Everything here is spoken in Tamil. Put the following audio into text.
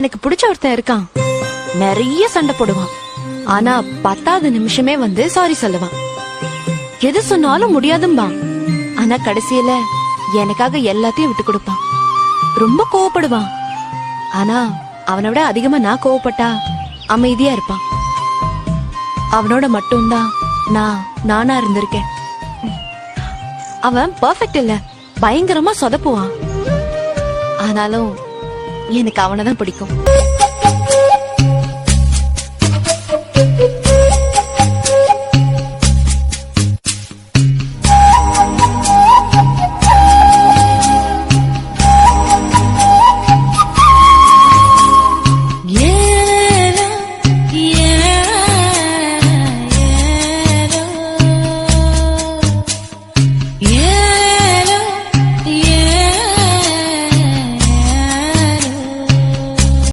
எனக்கு பிடிச்ச ஒருத்தன் இருக்கான். நிறைய சண்டை போடுவான். ஆனா 10வது நிமிஷமே வந்து சாரி சொல்லுவான். எது சொன்னாலும் முடியாதும்பா. ஆனா கடைசியில எனக்காக எல்லாத்தையும் விட்டு கொடுப்பான். ரொம்ப கோவப்படுவான். ஆனா அவனை விட அதிகமா நான் கோவப்பட்டா அமைதியா இருப்பான். அவனோட மட்டும்தான் நானா இருந்திருக்கேன். அவன் பெர்ஃபெக்ட் இல்ல, பயங்கரமா சொதப்புவான். ஆனாலும் எனக்கு அவனைதான் பிடிக்கும்.